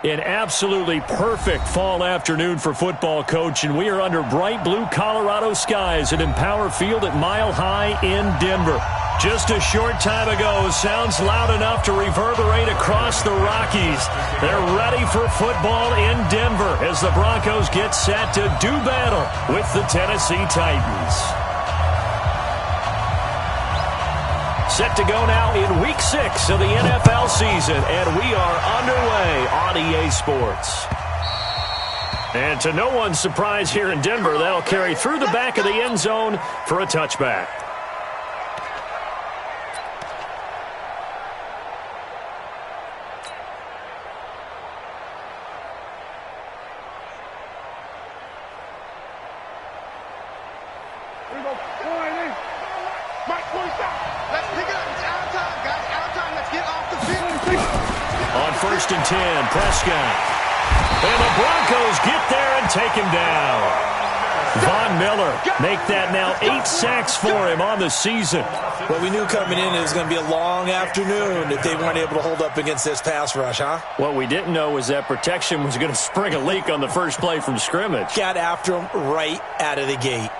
An absolutely perfect fall afternoon for football, Coach, and we are under bright blue Colorado skies at Empower Field at Mile High in Denver. Just a short time ago, sounds loud enough to reverberate across the Rockies. They're ready for football in Denver as the Broncos get set to do battle with the Tennessee Titans. Set to go now in Week 6 of the NFL season, and we are underway on EA Sports. And to no one's surprise here in Denver, that'll carry through the back of the end zone for a touchback. First and 10, Prescott. And the Broncos get there and take him down. Von Miller make that now 8 sacks for him on the season. Well, we knew coming in it was going to be a long afternoon if they weren't able to hold up against this pass rush, huh? What we didn't know was that protection was going to spring a leak on the first play from scrimmage. Got after him right out of the gate.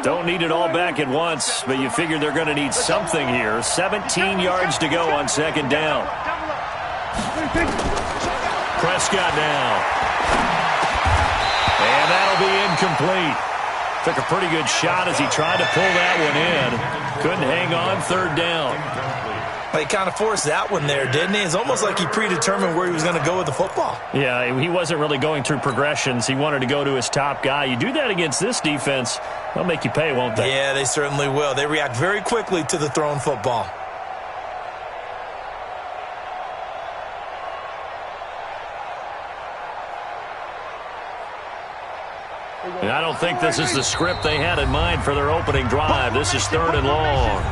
Don't need it all back at once, but you figure they're going to need something here. 17 yards to go on second down. Prescott now. And that'll be incomplete. Took a pretty good shot as he tried to pull that one in. Couldn't hang on third down. He kind of forced that one there, didn't he? It's almost like he predetermined where he was going to go with the football. Yeah, he wasn't really going through progressions. He wanted to go to his top guy. You do that against this defense, they'll make you pay, won't they? Yeah, they certainly will. They react very quickly to the thrown football. And I don't think this is the script they had in mind for their opening drive. This is third and long.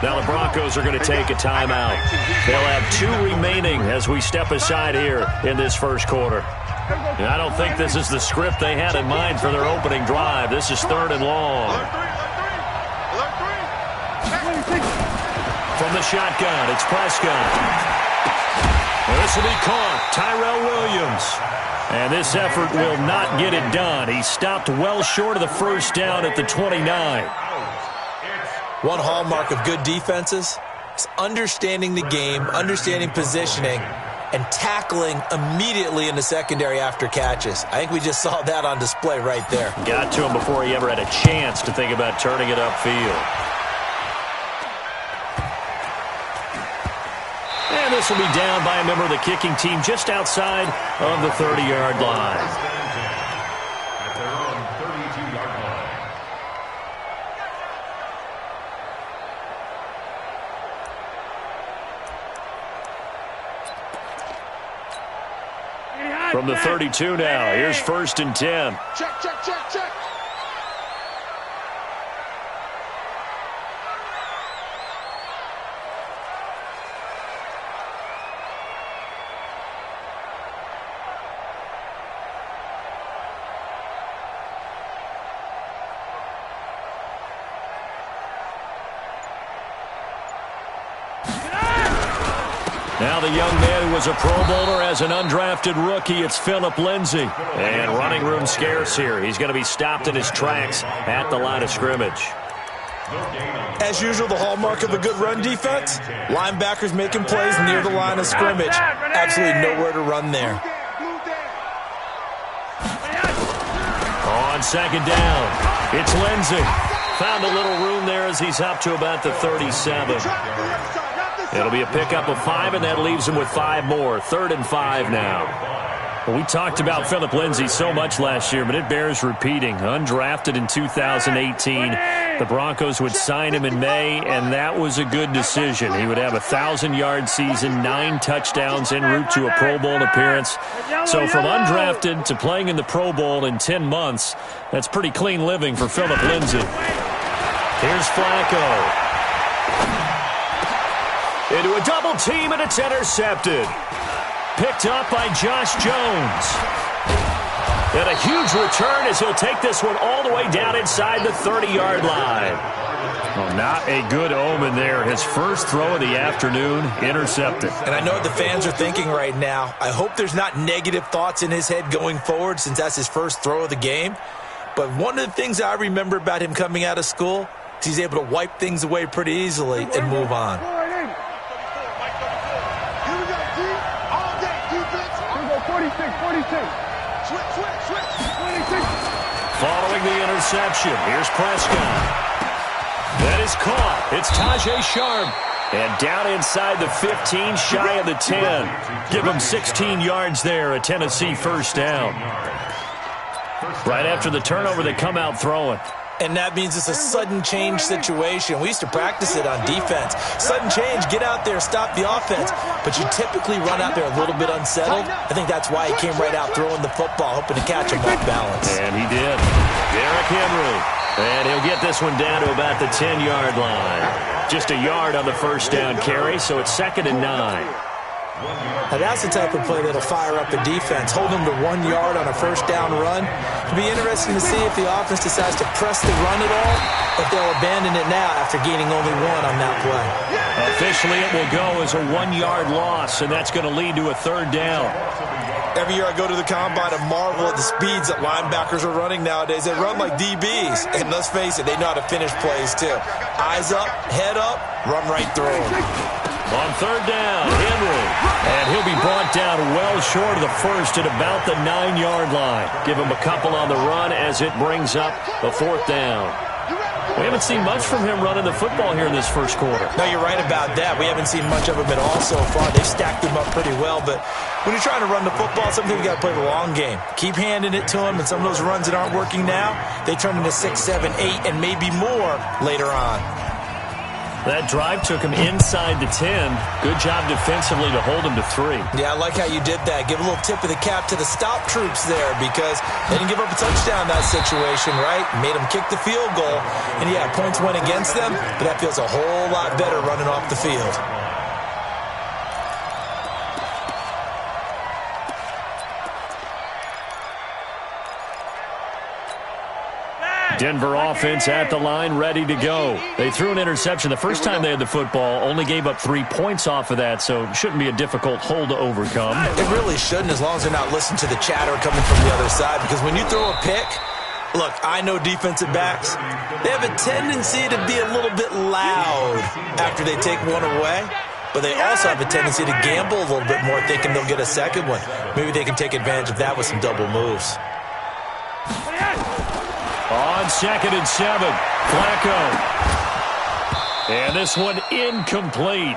Now the Broncos are going to take a timeout. They'll have 2 remaining as we step aside here in this first quarter. And I don't think this is the script they had in mind for their opening drive. This is third and long. From the shotgun, it's Prescott. And this will be caught. Tyrell Williams. And this effort will not get it done. He stopped well short of the first down at the 29. One hallmark of good defenses is understanding the game, understanding positioning, and tackling immediately in the secondary after catches. I think we just saw that on display right there. Got to him before he ever had a chance to think about turning it upfield. And this will be down by a member of the kicking team just outside of the 30-yard line. From the 32 now, here's first and 10. Check, check, check, check. Now the young man who was a Pro Bowler as an undrafted rookie, it's Phillip Lindsay. And running room scarce here. He's going to be stopped in his tracks at the line of scrimmage. As usual, the hallmark of a good run defense, linebackers making plays near the line of scrimmage. Absolutely nowhere to run there. On second down, it's Lindsay. Found a little room there as he's up to about the 37. It'll be a pickup of 5, and that leaves him with 5 more. 3rd and 5 now. Well, we talked about Phillip Lindsay so much last year, but it bears repeating. Undrafted in 2018. The Broncos would sign him in May, and that was a good decision. He would have a 1,000-yard season, 9 touchdowns en route to a Pro Bowl appearance. So from undrafted to playing in the Pro Bowl in 10 months, that's pretty clean living for Phillip Lindsay. Here's Flacco. Into a double team, and it's intercepted. Picked up by Josh Jones. And a huge return as he'll take this one all the way down inside the 30-yard line. Well, not a good omen there. His first throw of the afternoon, intercepted. And I know what the fans are thinking right now. I hope there's not negative thoughts in his head going forward since that's his first throw of the game. But one of the things I remember about him coming out of school is he's able to wipe things away pretty easily and move on. Following the interception, here's Prescott. That is caught. It's Tajay Sharp. And down inside the 15, shy of the 10. Give him 16 yards there, a Tennessee first down. Right after the turnover, they come out throwing. And that means it's a sudden change situation. We used to practice it on defense. Sudden change, get out there, stop the offense. But you typically run out there a little bit unsettled. I think that's why he came right out throwing the football, hoping to catch him off balance. And he did. Derrick Henry. And he'll get this one down to about the 10-yard line. Just a yard on the first down carry, so it's 2nd and 9. Now that's the type of play that'll fire up a defense. Hold them to 1 yard on a first down run. It'll be interesting to see if the offense decides to press the run at all, or if they'll abandon it now after gaining only 1 on that play. Officially, it will go as a 1-yard loss, and that's going to lead to a 3rd down. Every year I go to the combine and marvel at the speeds that linebackers are running nowadays. They run like DBs, and let's face it, they know how to finish plays too. Eyes up, head up, run right through them. On 3rd down, Henry. And he'll be brought down well short of the first at about the 9-yard line. Give him a couple on the run as it brings up a 4th down. We haven't seen much from him running the football here in this first quarter. No, you're right about that. We haven't seen much of him at all so far. They've stacked him up pretty well. But when you're trying to run the football, sometimes you got to play the long game. Keep handing it to him, and some of those runs that aren't working now, they turn into 6, 7, 8, and maybe more later on. That drive took him inside the 10. Good job defensively to hold him to 3. Yeah, I like how you did that. Give a little tip of the cap to the stop troops there because they didn't give up a touchdown in that situation, right? Made them kick the field goal. And, yeah, points went against them, but that feels a whole lot better running off the field. Denver offense at the line, ready to go. They threw an interception the first time they had the football, only gave up 3 points off of that, so shouldn't be a difficult hole to overcome. It really shouldn't, as long as they're not listening to the chatter coming from the other side, because when you throw a pick, look, I know defensive backs, they have a tendency to be a little bit loud after they take one away. But they also have a tendency to gamble a little bit more, thinking they'll get a second one. Maybe they can take advantage of that with some double moves. On 2nd and 7, Flacco. And this one incomplete.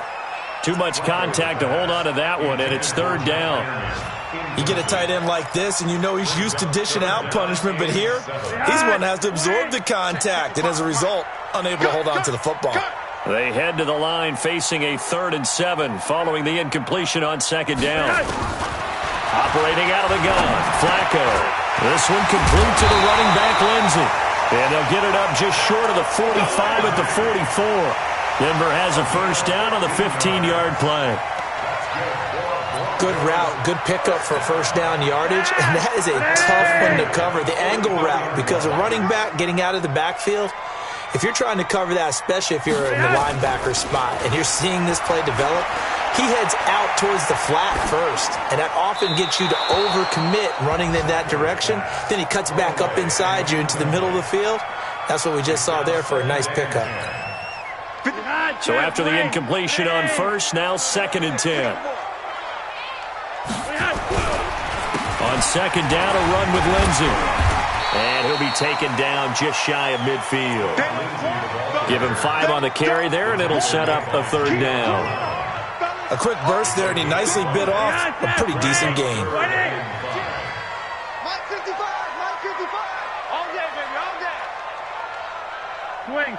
Too much contact to hold on to that one, and it's 3rd down. You get a tight end like this, and you know he's used to dishing out punishment, but here, he's one that has to absorb the contact, and as a result, unable to hold on to the football. They head to the line facing a 3rd and 7 following the incompletion on 2nd down. Operating out of the gun, Flacco. This one complete to the running back, Lindsey. And they'll get it up just short of the 45 at the 44. Denver has a first down on the 15-yard play. Good route, good pickup for first down yardage, and that is a tough one to cover, the angle route, because a running back getting out of the backfield, if you're trying to cover that, especially if you're in the linebacker spot, and you're seeing this play develop, he heads out towards the flat first, and that often gets you to overcommit running in that direction. Then he cuts back up inside you into the middle of the field. That's what we just saw there for a nice pickup. So after the incompletion on first, now 2nd and 10. On 2nd down, a run with Lindsey. And he'll be taken down just shy of midfield. Give him 5 on the carry there, and it'll set up a 3rd down. A quick burst there, and he nicely bit off a pretty decent gain. Mike 55, Mike 55. All day, baby, all day. Swing.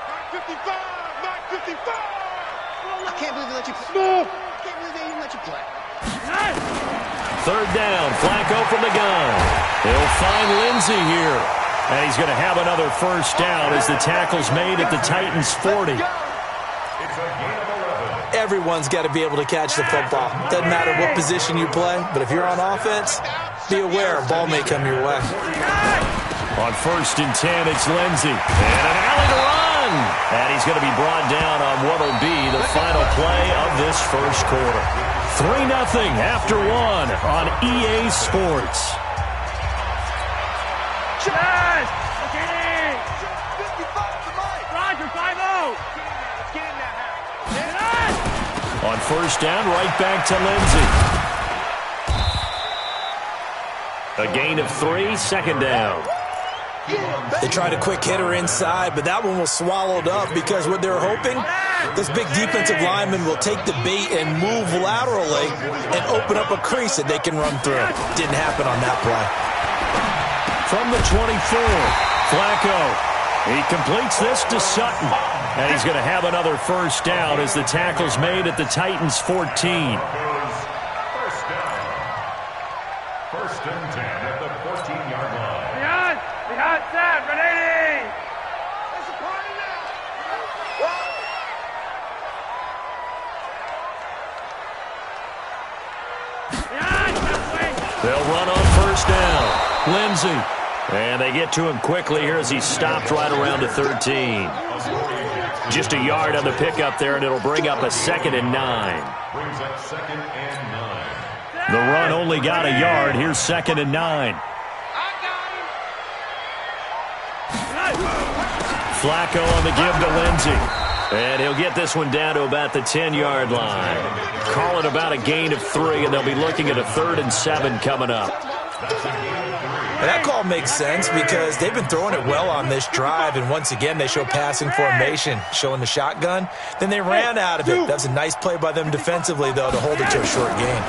Mike 55, Mike 55. I can't believe they let you play. I can't believe they even let you play. 3rd down, Flacco from the gun. He'll find Lindsey here. And he's going to have another first down as the tackle's made at the Titans' 40. Everyone's got to be able to catch the football. Doesn't matter what position you play, but if you're on offense, be aware, a ball may come your way. On 1st and 10, it's Lindsey. And an alley to run. And he's going to be brought down on what will be the final play of this first quarter. 3-0 after 1 on EA Sports. On 1st down, right back to Lindsey. A gain of 3, 2nd down. They tried a quick hitter inside, but that one was swallowed up because what they're hoping, this big defensive lineman will take the bait and move laterally and open up a crease that they can run through. Didn't happen on that play. From the 24, Flacco. He completes this to Sutton. And he's going to have another 1st down as the tackle's made at the Titans' 14. 1st down. 1st and 10 at the 14-yard line. Behind, set, ready! It's a party now! They'll run on 1st down. Lindsey. And they get to him quickly here as he stopped right around the 13. Just a yard on the pickup there, and it'll bring up a 2nd and 9. Brings up 2nd and 9. The run only got a yard. Here's 2nd and 9. Flacco on the give to Lindsey. And he'll get this one down to about the 10-yard line. Call it about a gain of 3, and they'll be looking at a 3rd and 7 coming up. And that call makes sense because they've been throwing it well on this drive, and once again they show passing formation, showing the shotgun. Then they ran out of it. That was a nice play by them defensively, though, to hold it to a short gain.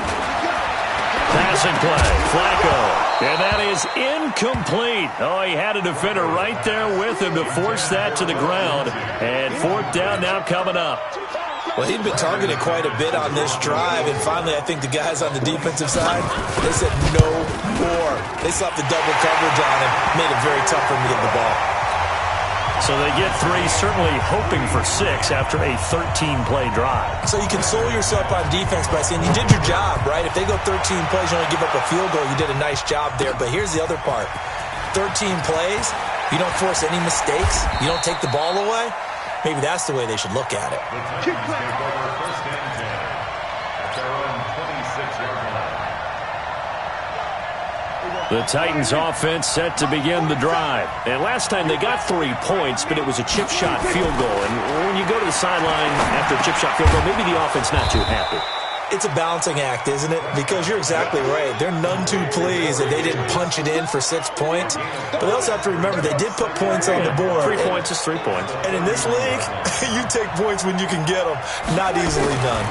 Passing play, Flacco, and that is incomplete. Oh, he had a defender right there with him to force that to the ground, and 4th down now coming up. Well, he'd been targeted quite a bit on this drive, and finally I think the guys on the defensive side, they said no more. They slapped the double coverage on him, made it very tough for him to get the ball. So they get 3, certainly hoping for 6 after a 13-play drive. So you console yourself on defense by saying you did your job, right? If they go 13 plays, you only give up a field goal, you did a nice job there. But here's the other part. 13 plays, you don't force any mistakes, you don't take the ball away. Maybe that's the way they should look at it. The Titans take over 1st and 10 at their own 26-yard line. The Titans offense set to begin the drive. And last time they got 3 points, but it was a chip shot field goal. And when you go to the sideline after a chip shot field goal, maybe the offense not too happy. It's a balancing act, isn't it? Because you're exactly right. They're none too pleased that they didn't punch it in for 6 points. But they also have to remember they did put points on the board. 3 points is 3 points. And in this league, you take points when you can get them. Not easily done.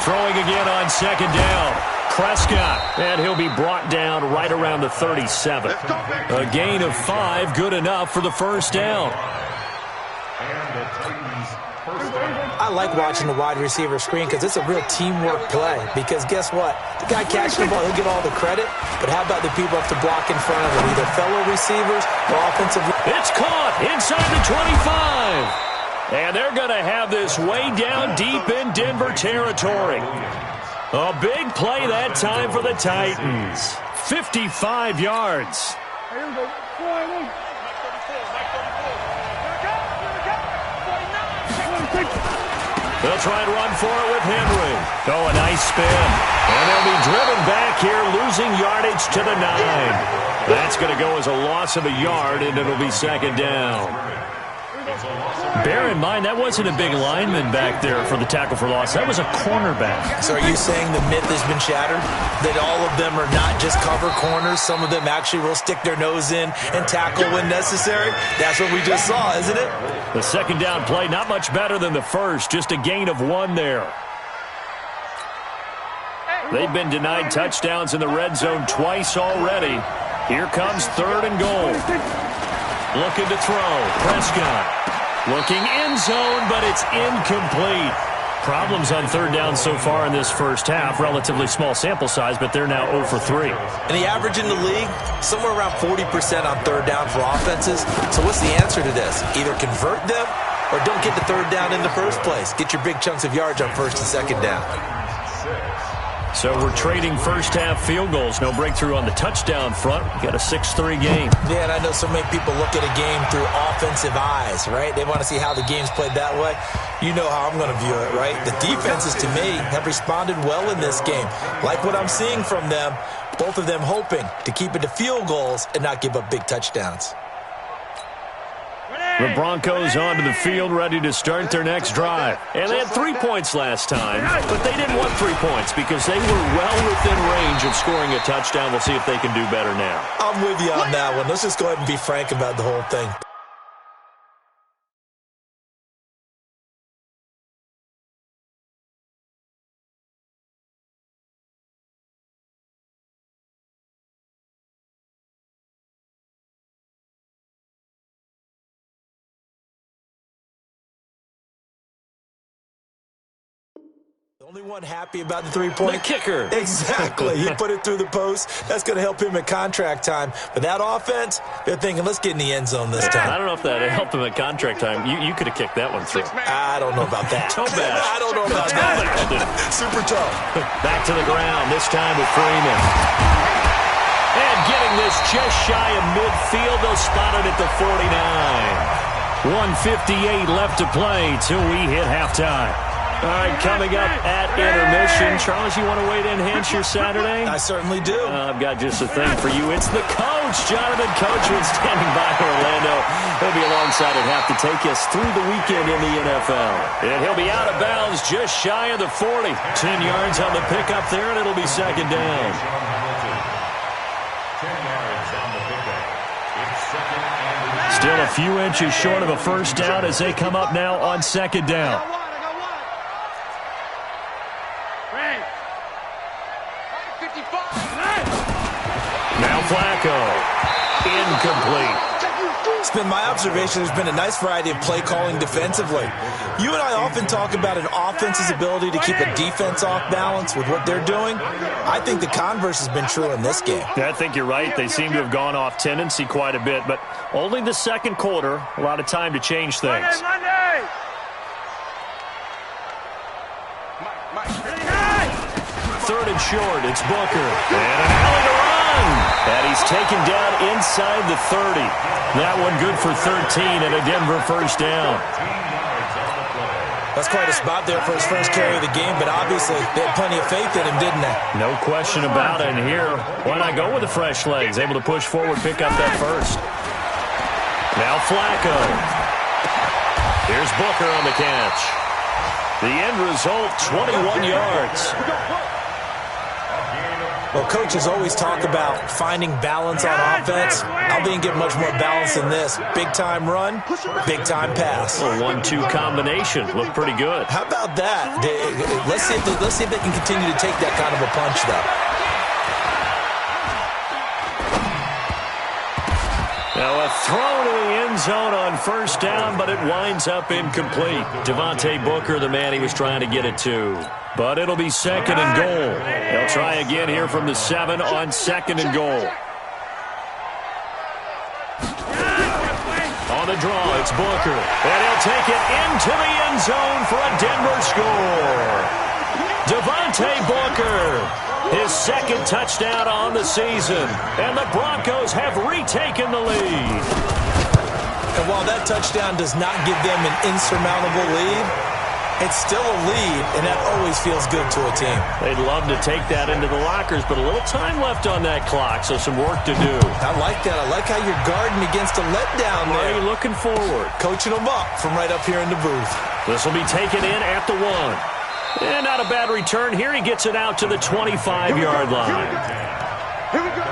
Throwing again on 2nd down. Prescott, and he'll be brought down right around the 37. A gain of 5, good enough for the 1st down. And the Titans' 1st down. I like watching the wide receiver screen because it's a real teamwork play. Because guess what? The guy catching the ball, he'll get all the credit. But how about the people have to block in front of him, either fellow receivers or offensive? It's caught inside the 25. And they're going to have this way down deep in Denver territory. A big play that time for the Titans. 55 yards. They'll try and run for it with Henry. Oh, a nice spin. And they'll be driven back here, losing yardage to the 9. That's going to go as a loss of a yard, and it'll be 2nd down. Bear in mind, that wasn't a big lineman back there for the tackle for loss. That was a cornerback. So are you saying the myth has been shattered? That all of them are not just cover corners? Some of them actually will stick their nose in and tackle when necessary? That's what we just saw, isn't it? The 2nd down play, not much better than the first. Just a gain of 1 there. They've been denied touchdowns in the red zone twice already. Here comes 3rd and goal. Looking to throw. Prescott. Looking end zone, but it's incomplete. Problems on 3rd down so far in this first half. Relatively small sample size, but they're now 0 for 3. And the average in the league, somewhere around 40% on 3rd down for offenses. So what's the answer to this? Either convert them or don't get the 3rd down in the first place. Get your big chunks of yards on 1st and 2nd down. So we're trading first-half field goals. No breakthrough on the touchdown front. We got a 6-3 game. Yeah, and I know so many people look at a game through offensive eyes, right? They want to see how the game's played that way. You know how I'm going to view it, right? The defenses, to me, have responded well in this game. Like what I'm seeing from them, both of them hoping to keep it to field goals and not give up big touchdowns. The Broncos onto the field, ready to start their next drive. And they had 3 points last time, but they didn't want 3 points because they were well within range of scoring a touchdown. We'll see if they can do better now. I'm with you on that one. Let's just go ahead and be frank about the whole thing. The only one happy about the 3-point. The kicker. Exactly. He put it through the post. That's going to help him at contract time. But that offense, they're thinking, let's get in the end zone this time. I don't know if that helped him at contract time. You could have kicked that one through. I don't know about that. Toe bash. I don't know about that. Super tough. Back to the ground, this time with Freeman. And getting this just shy of midfield. They'll spot it at the 49. 1:58 left to play till we hit halftime. All right, coming up at intermission. Charles, you want to wait to enhance your Saturday? I certainly do. I've got just a thing for you. It's the coach, Jonathan Coachman, standing by Orlando. He'll be alongside at half to take us through the weekend in the NFL. And he'll be out of bounds just shy of the 40. 10 yards on the pickup there, and it'll be second down. 10 yards on the pickup. It's second and Still a few inches short of a first down as they come up now on second down. Now Flacco. Incomplete. It's been my observation there's been a nice variety of play calling defensively. You and I often talk about an offense's ability to keep a defense off balance with what they're doing. I think the converse has been true in this game. Yeah, I think you're right. They seem to have gone off tendency quite a bit, but only the second quarter, a lot of time to change things. Third and short, it's Booker. And an alley to run. And he's taken down inside the 30. That one good for 13 and a Denver first down. That's quite a spot there for his first carry of the game, but obviously they had plenty of faith in him, didn't they? No question about it. And here, why not go with the fresh legs? Able to push forward, pick up that first. Now Flacco. Here's Booker on the catch. The end result, 21 yards. Well, coaches always talk about finding balance on offense. I didn't get much more balance than this. Big-time run, big-time pass. A 1-2 combination. Looked pretty good. How about that? Let's see if they can continue to take that kind of a punch, though. Now a throw to the end zone on first down, but it winds up incomplete. Devontae Booker, the man he was trying to get it to. But it'll be second and goal. They'll try again here from the 7 on second and goal. On the draw, it's Booker. And he'll take it into the end zone for a Denver score. Devontae Booker. His second touchdown on the season. And the Broncos have retaken the lead. And while that touchdown does not give them an insurmountable lead, it's still a lead, and that always feels good to a team. They'd love to take that into the lockers, but a little time left on that clock, so some work to do. I like that. I like how you're guarding against a letdown there. Are you looking forward? Coaching them up from right up here in the booth. This will be taken in at the 1. And not a bad return. Here he gets it out to the 25-yard line. Here we go.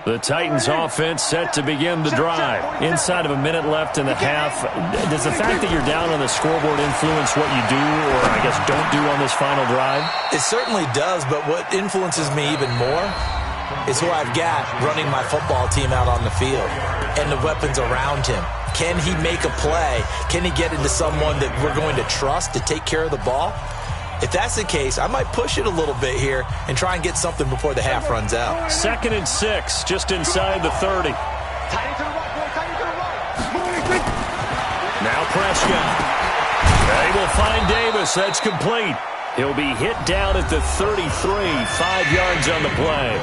The Titans offense set to begin the drive. Inside of a minute left in the half. Does the fact that you're down on the scoreboard influence what you do, or I guess don't do on this final drive? It certainly does, but what influences me even more is who I've got running my football team out on the field and the weapons around him. Can he make a play? Can he get into someone that we're going to trust to take care of the ball? If that's the case, I might push it a little bit here and try and get something before the half runs out. 2nd and 6, just inside the 30. Now Prescott. They will find Davis. That's complete. He'll be hit down at the 33, 5 yards on the play.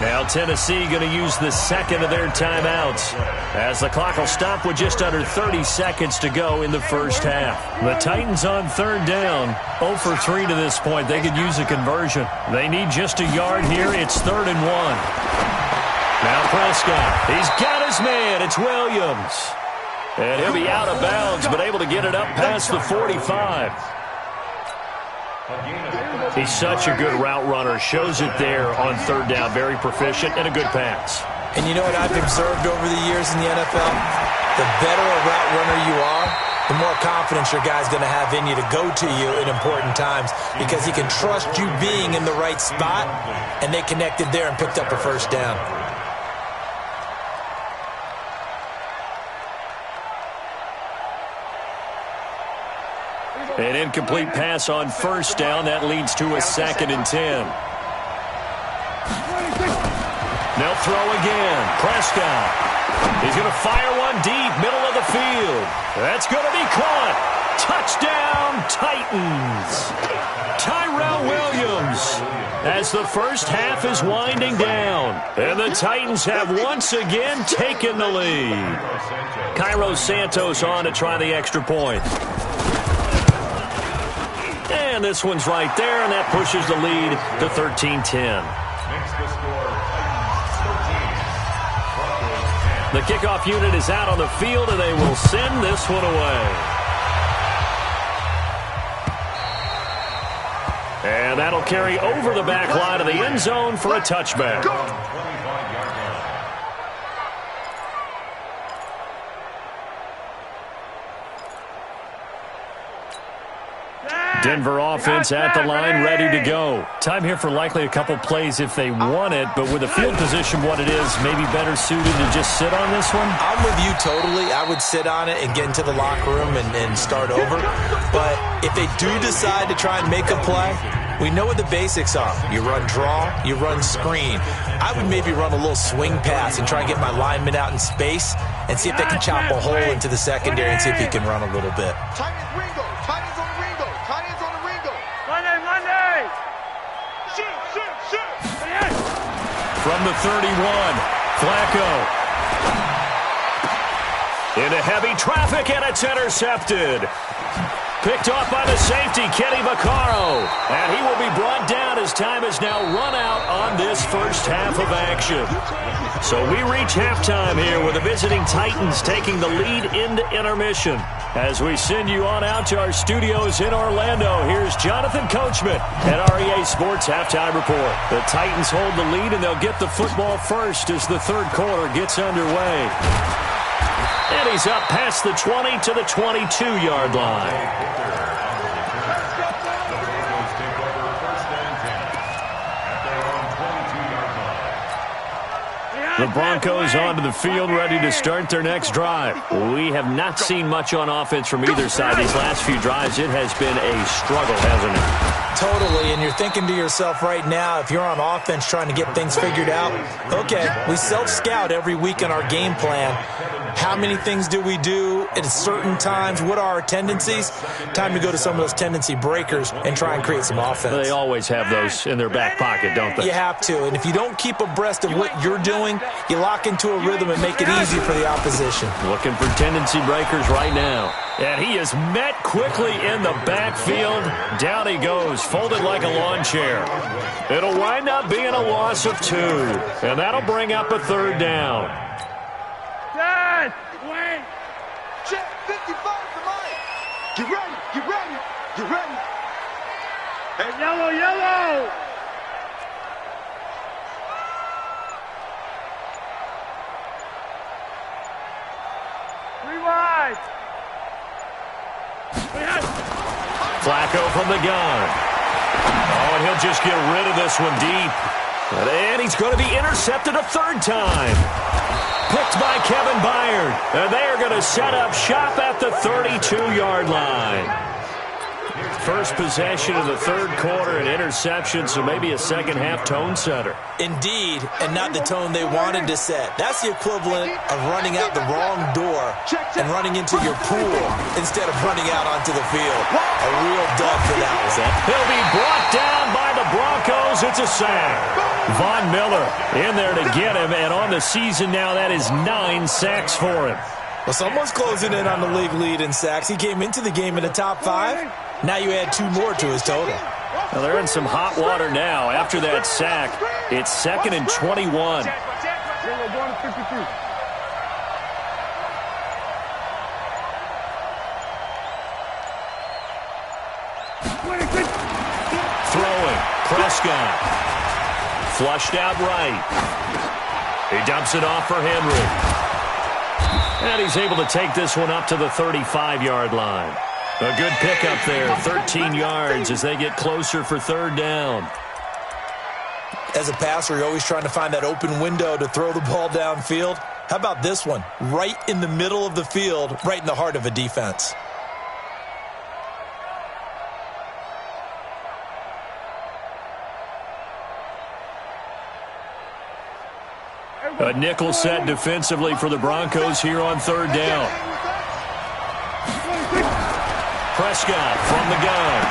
Now Tennessee going to use the second of their timeouts as the clock will stop with just under 30 seconds to go in the first half. The Titans on 3rd down, 0 for 3 to this point. They could use a conversion. They need just a yard here. It's 3rd and 1. Now Prescott. He's got his man. It's Williams. And he'll be out of bounds, but able to get it up past the 45. He's such a good route runner. Shows it there on 3rd down. Very proficient and a good pass. And you know what I've observed over the years in the NFL? The better a route runner you are, the more confidence your guy's going to have in you to go to you in important times because he can trust you being in the right spot, and they connected there and picked up a first down. An incomplete pass on 1st down. That leads to a 2nd and 10. They'll throw again. Prescott. He's going to fire one deep, middle of the field. That's going to be caught. Touchdown, Titans. Tyrell Williams as the first half is winding down. And the Titans have once again taken the lead. Cairo Santos on to try the extra point. And this one's right there, and that pushes the lead to 13-10. The kickoff unit is out on the field, and they will send this one away. And that'll carry over the back line of the end zone for a touchback. Denver offense at the line, ready to go. Time here for likely a couple plays if they want it, but with the field position what it is, maybe better suited to just sit on this one? I'm with you totally. I would sit on it and get into the locker room and start over. But if they do decide to try and make a play, we know what the basics are. You run draw, you run screen. I would maybe run a little swing pass and try and get my lineman out in space and see if they can chop a hole into the secondary and see if he can run a little bit. From the 31, Flacco. Into heavy traffic, and it's intercepted. Picked off by the safety, Kenny Vaccaro. And he will be brought down as time has now run out on this first half of action. So we reach halftime here with the visiting Titans taking the lead into intermission. As we send you on out to our studios in Orlando, here's Jonathan Coachman at REA Sports Halftime Report. The Titans hold the lead, and they'll get the football first as the third quarter gets underway. And he's up past the 20 to the 22-yard line. The Broncos onto the field, ready to start their next drive. We have not seen much on offense from either side these last few drives. It has been a struggle, hasn't it? Totally, and you're thinking to yourself right now, if you're on offense trying to get things figured out, okay, we self-scout every week in our game plan. How many things do we do at certain times? What are our tendencies? Time to go to some of those tendency breakers and try and create some offense. They always have those in their back pocket, don't they? You have to, and if you don't keep abreast of what you're doing, you lock into a rhythm and make it easy for the opposition. Looking for tendency breakers right now. And he is met quickly in the backfield. Down he goes, folded like a lawn chair. It'll wind up being a loss of 2, and that'll bring up a third down. Dad, wait. Check 55 to Mike. Get ready, get ready, get ready. Hey, yellow, yellow. Rewind. Flacco from the gun. Oh, and he'll just get rid of this one deep. And he's going to be intercepted a third time. Picked by Kevin Byard. And they are going to set up shop at the 32-yard line. First possession of the third quarter, an interception, so maybe a second-half tone setter. Indeed, and not the tone they wanted to set. That's the equivalent of running out the wrong door and running into your pool instead of running out onto the field. A real dud for that one. He'll be brought down by the Broncos. It's a sack. Von Miller in there to get him, and on the season now, that is 9 sacks for him. Well, someone's closing in on the league lead in sacks. He came into the game in the top 5. Now you add 2 more to his total. Well, they're in some hot water now. After that sack, it's 2nd and 21. Throwing. Prescott. Flushed out right. He dumps it off for Henry. And he's able to take this one up to the 35-yard line. A good pickup there, 13 yards as they get closer for third down. As a passer, you're always trying to find that open window to throw the ball downfield. How about this one? Right in the middle of the field, right in the heart of a defense. A nickel set defensively for the Broncos here on third down. Prescott from the gun.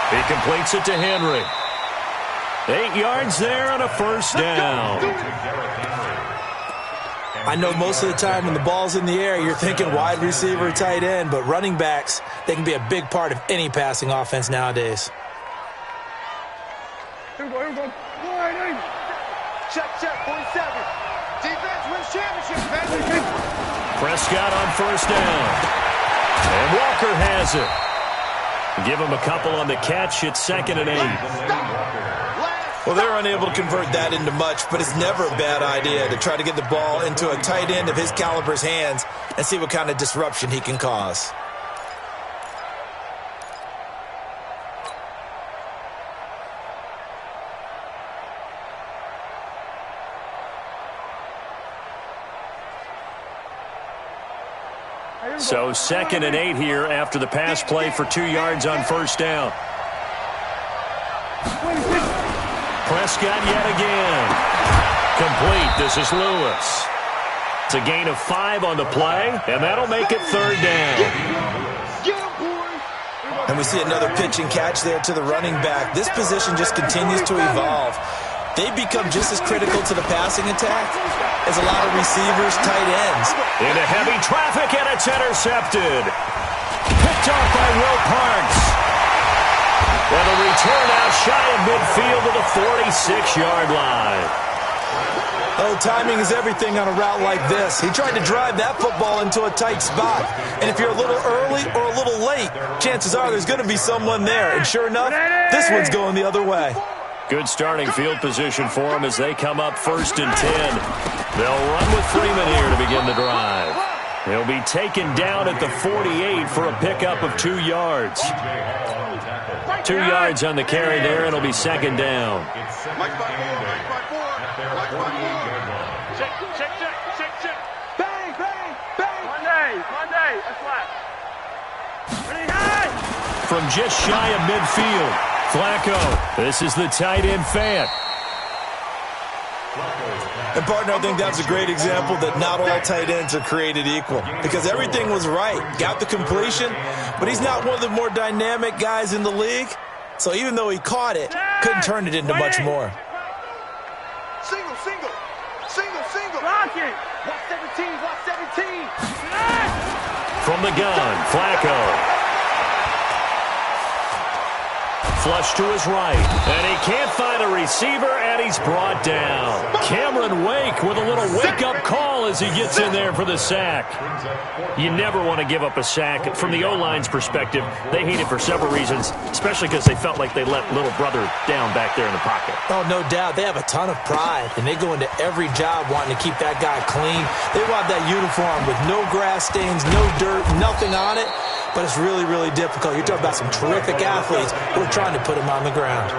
He completes it to Henry. 8 yards there on a first down. I know most of the time when the ball's in the air, you're thinking wide receiver, tight end, but running backs, they can be a big part of any passing offense nowadays. Here we go. Check, 47. Defense wins championship, baby. Prescott on first down. And Walker has it. Give him a couple on the catch. It's 2nd and 8. Well, they're unable to convert that into much, but it's never a bad idea to try to get the ball into a tight end of his caliber's hands and see what kind of disruption he can cause. So 2nd and 8 here after the pass play for 2 yards on first down. Prescott yet again. Complete. This is Lewis. It's a gain of 5 on the play, and that'll make it third down. And we see another pitch and catch there to the running back. This position just continues to evolve. They become just as critical to the passing attack as a lot of receivers, tight ends. Into heavy traffic, and it's intercepted. Picked off by Will Parks. Well, the return out shy of midfield to the 46-yard line. Oh, timing is everything on a route like this. He tried to drive that football into a tight spot. And if you're a little early or a little late, chances are there's going to be someone there. And sure enough, this one's going the other way. Good starting field position for them as they come up 1st and 10. They'll run with Freeman here to begin the drive. He'll be taken down at the 48 for a pickup of 2 yards. 2 yards on the carry there, and it'll be 2nd down. Check. Bang. Monday. That's flat. Ready, high. From just shy of midfield, Flacco. This is the tight end fan. And, partner, I think that's a great example that not all tight ends are created equal because everything was right. Got the completion, but he's not one of the more dynamic guys in the league. So even though he caught it, couldn't turn it into much more. Single. Block it. Watch 17. From the gun, Flacco. Flush to his right, and he can't find a receiver, and he's brought down. Cameron Wake with a little wake-up call as he gets in there for the sack. You never want to give up a sack. From the O-line's perspective, they hate it for several reasons, especially because they felt like they let little brother down back there in the pocket. Oh, no doubt. They have a ton of pride, and they go into every job wanting to keep that guy clean. They want that uniform with no grass stains, no dirt, nothing on it. But it's really, really difficult. You're talking about some terrific athletes who are trying to put him on the ground.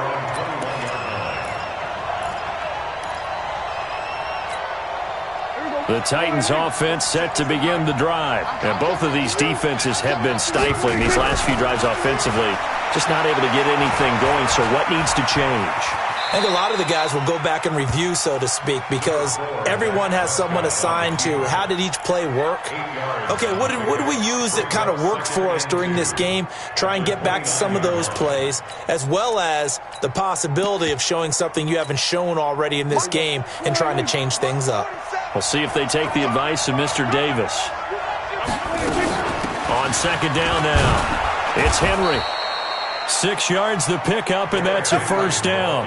The Titans offense set to begin the drive. And both of these defenses have been stifling these last few drives offensively. Just not able to get anything going, so what needs to change? I think a lot of the guys will go back and review, so to speak, because everyone has someone assigned to how did each play work. Okay, what did we use that kind of worked for us during this game? Try and get back to some of those plays, as well as the possibility of showing something you haven't shown already in this game and trying to change things up. We'll see if they take the advice of Mr. Davis. On second down now, it's Henry. 6 yards the pickup, and that's a first down.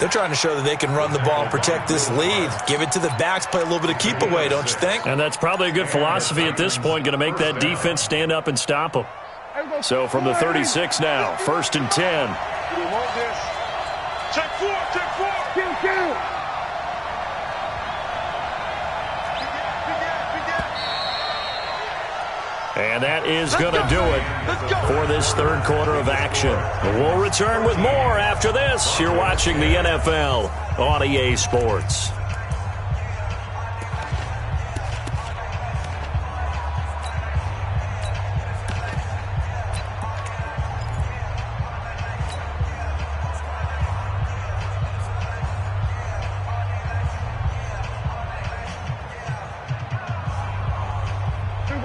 They're trying to show that they can run the ball and protect this lead. Give it to the backs, play a little bit of keep away, don't you think? And that's probably a good philosophy at this point, going to make that defense stand up and stop them. So from the 36 now, 1st and 10. Check four. Kill. And that is going to do it for this third quarter of action. We'll return with more after this. You're watching the NFL on EA Sports.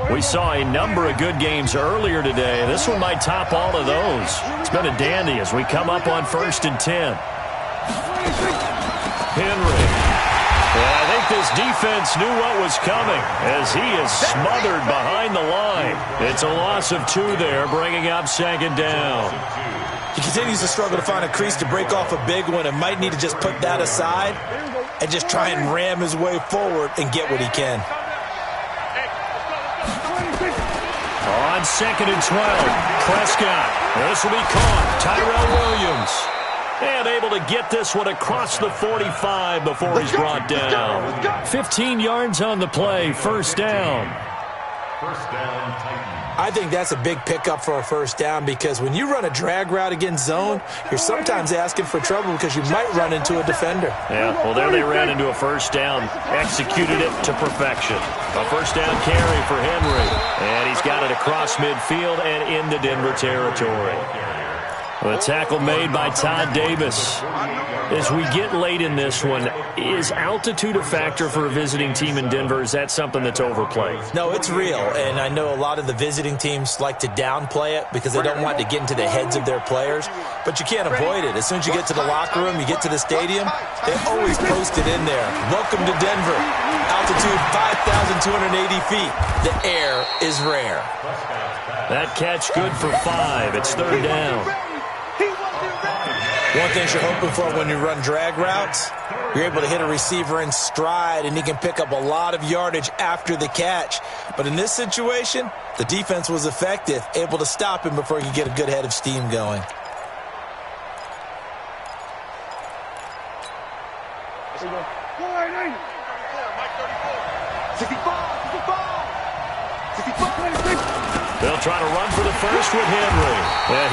We saw a number of good games earlier today. This one might top all of those. It's been a dandy as we come up on 1st and 10. Henry. And I think this defense knew what was coming as he is smothered behind the line. It's a loss of 2 there, bringing up second down. He continues to struggle to find a crease to break off a big one and might need to just put that aside and just try and ram his way forward and get what he can. On 2nd and 12, Prescott. This will be caught. Tyrell Williams. And able to get this one across the 45 before he's brought down. 15 yards on the play, first down. First down, Titans. I think that's a big pickup for a first down because when you run a drag route against zone, you're sometimes asking for trouble because you might run into a defender. Yeah, well, there they ran into a first down, executed it to perfection. A first down carry for Henry, and he's got it across midfield and into Denver territory. The tackle made by Todd Davis. As we get late in this one, is altitude a factor for a visiting team in Denver? Is that something that's overplayed? No, it's real, and I know a lot of the visiting teams like to downplay it because they don't want to get into the heads of their players, but you can't avoid it. As soon as you get to the locker room, you get to the stadium, they always post it in there. Welcome to Denver. Altitude 5,280 feet. The air is rare. That catch good for 5. It's third down. One thing you're hoping for when you run drag routes, you're able to hit a receiver in stride, and he can pick up a lot of yardage after the catch. But in this situation, the defense was effective, able to stop him before he could get a good head of steam going. They'll try to run for the first with Henry.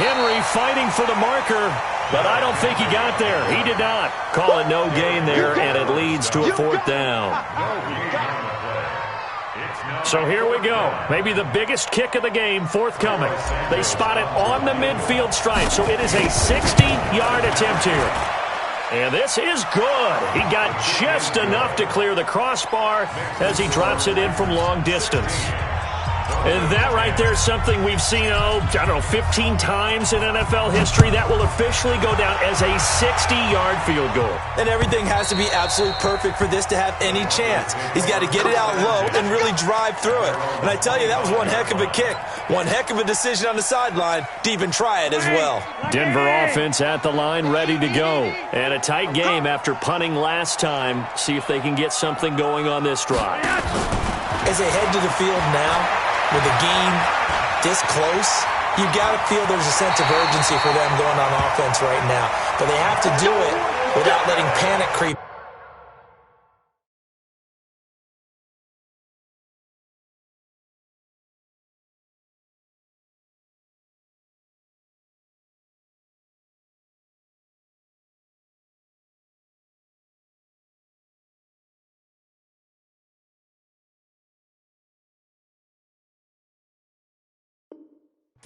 Henry fighting for the marker, but I don't think he got there. He did not. Call it no gain there, and it leads to a fourth down. So here we go. Maybe the biggest kick of the game forthcoming. They spot it on the midfield stripe, so it is a 60-yard attempt here. And this is good. He got just enough to clear the crossbar as he drops it in from long distance. And that right there is something we've seen, 15 times in NFL history. That will officially go down as a 60-yard field goal. And everything has to be absolutely perfect for this to have any chance. He's got to get it out low and really drive through it. And I tell you, that was one heck of a kick. One heck of a decision on the sideline to even try it as well. Denver offense at the line, ready to go. And a tight game after punting last time. See if they can get something going on this drive. As they head to the field now, with the game this close, you got to feel there's a sense of urgency for them going on offense right now. But they have to do it without letting panic creep.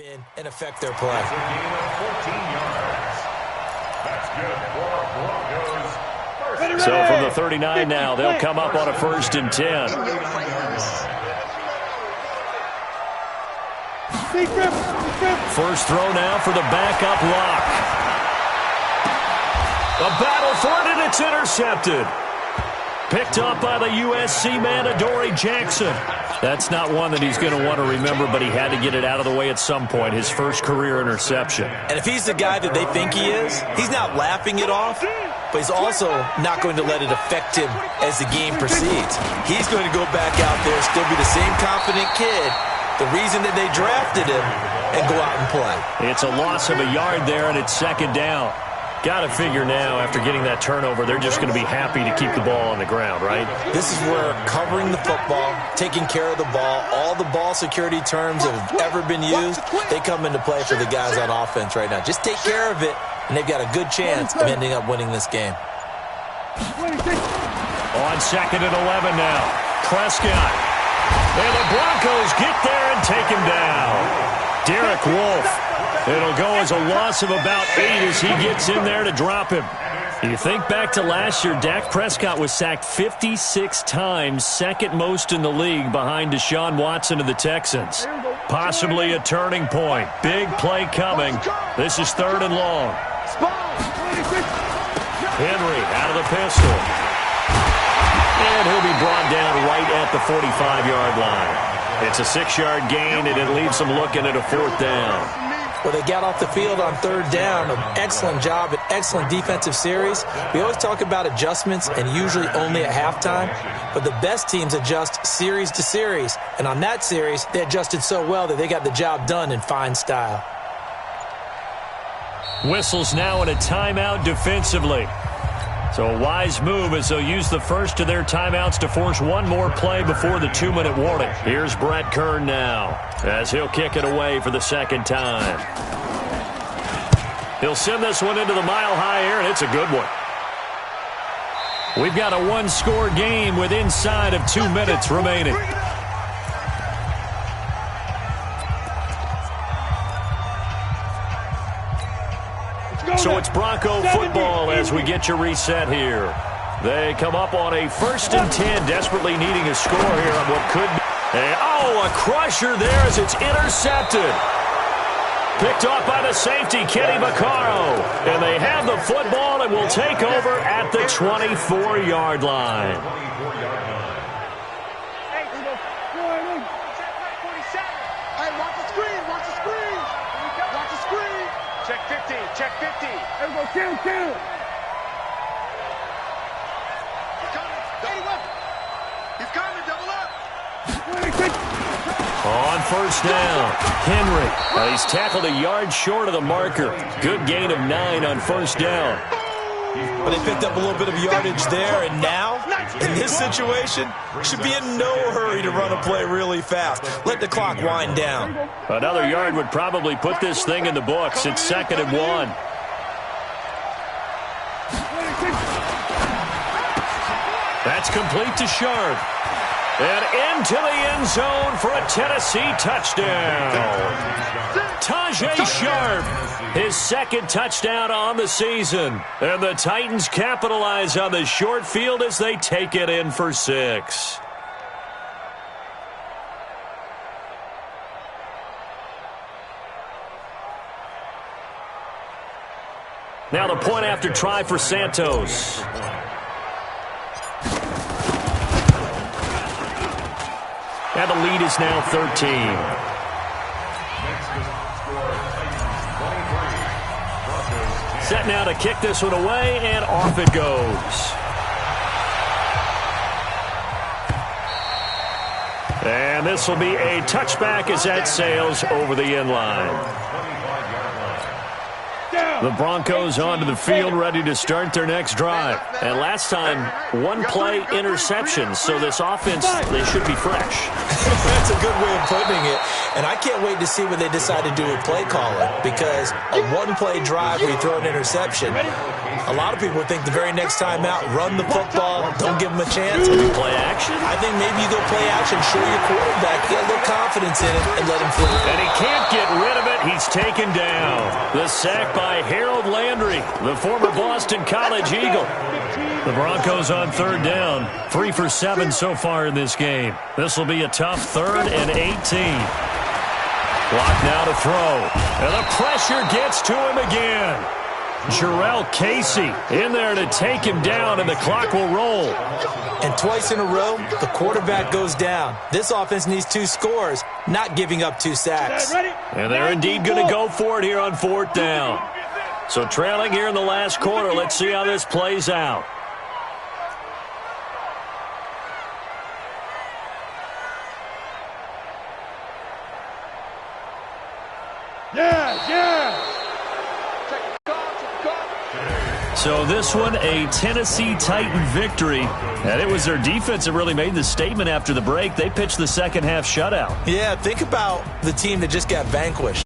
in and affect their play. It's a gain of 14 yards. That's good for Broncos. So from the 39 now, they'll come up on a 1st and 10. First throw now for the backup lock. A battle for it, and it's intercepted. Picked up by the USC man, Adoree Jackson. That's not one that he's going to want to remember, but he had to get it out of the way at some point, his first career interception. And if he's the guy that they think he is, he's not laughing it off, but he's also not going to let it affect him as the game proceeds. He's going to go back out there, still be the same confident kid, the reason that they drafted him, and go out and play. It's a loss of a yard there, and it's 2nd down. Got to figure now, after getting that turnover, they're just going to be happy to keep the ball on the ground, right? This is where covering the football, taking care of the ball, all the ball security terms that have ever been used, they come into play for the guys on offense right now. Just take care of it, and they've got a good chance of ending up winning this game. On 2nd and 11 now. Prescott. And the Broncos get there and take him down. Derek Wolfe. It'll go as a loss of about 8 as he gets in there to drop him. You think back to last year, Dak Prescott was sacked 56 times, 2nd most in the league behind Deshaun Watson of the Texans. Possibly a turning point. Big play coming. This is 3rd and long. Henry out of the pistol. And he'll be brought down right at the 45-yard line. It's a 6-yard gain, and it leaves them looking at a 4th down. Well, they got off the field on 3rd down. An excellent job, an excellent defensive series. We always talk about adjustments and usually only at halftime, but the best teams adjust series to series. And on that series, they adjusted so well that they got the job done in fine style. Whistles now in a timeout defensively. So a wise move as they'll use the first of their timeouts to force one more play before the 2-minute warning. Here's Brett Kern now as he'll kick it away for the 2nd time. He'll send this one into the mile-high air, and it's a good one. We've got a 1-score game with inside of 2 minutes remaining. So it's Bronco football as we get you reset here. They come up on a 1st and 10, desperately needing a score here on what could be. A crusher there as it's intercepted. Picked off by the safety, Kenny Vaccaro. And they have the football and will take over at the 24-yard line. Check 50. There we go. Count. He's coming. Double up. On 1st down, Henry. He's tackled a yard short of the marker. Good gain of 9 on 1st down. But they picked up a little bit of yardage there, and now, in this situation, should be in no hurry to run a play really fast. Let the clock wind down. Another yard would probably put this thing in the books. It's 2nd and 1. That's complete to Sharp. And into the end zone for a Tennessee touchdown. Tajay Sharp, his 2nd touchdown on the season. And the Titans capitalize on the short field as they take it in for 6. Now the point after try for Santos. And the lead is now 13. Set now to kick this one away, and off it goes. And this will be a touchback as that sails over the end line. The Broncos onto the field, ready to start their next drive. And last time, 1-play interception, so this offense, they should be fresh. That's a good way of putting it. And I can't wait to see what they decide to do with play calling, because a 1-play drive where you throw an interception, a lot of people would think the very next time out, run the football, don't give them a chance. Play action? I think maybe you go play action, show your quarterback, get a little confidence in it, and let him flee. And he can't get rid of it. He's taken down. The sack by Harold Landry, the former Boston College Eagle. The Broncos on third down. 3 for 7 so far in this game. This will be a tough 3rd and 18. Clock now to throw. And the pressure gets to him again. Jarrell Casey in there to take him down, and the clock will roll. And twice in a row, the quarterback goes down. This offense needs 2 scores, not giving up 2 sacks. And they're indeed going to go for it here on 4th down. So trailing here in the last quarter. Let's see how this plays out. So this one, a Tennessee Titan victory. And it was their defense that really made the statement after the break. They pitched the second half shutout. Yeah, think about the team that just got vanquished.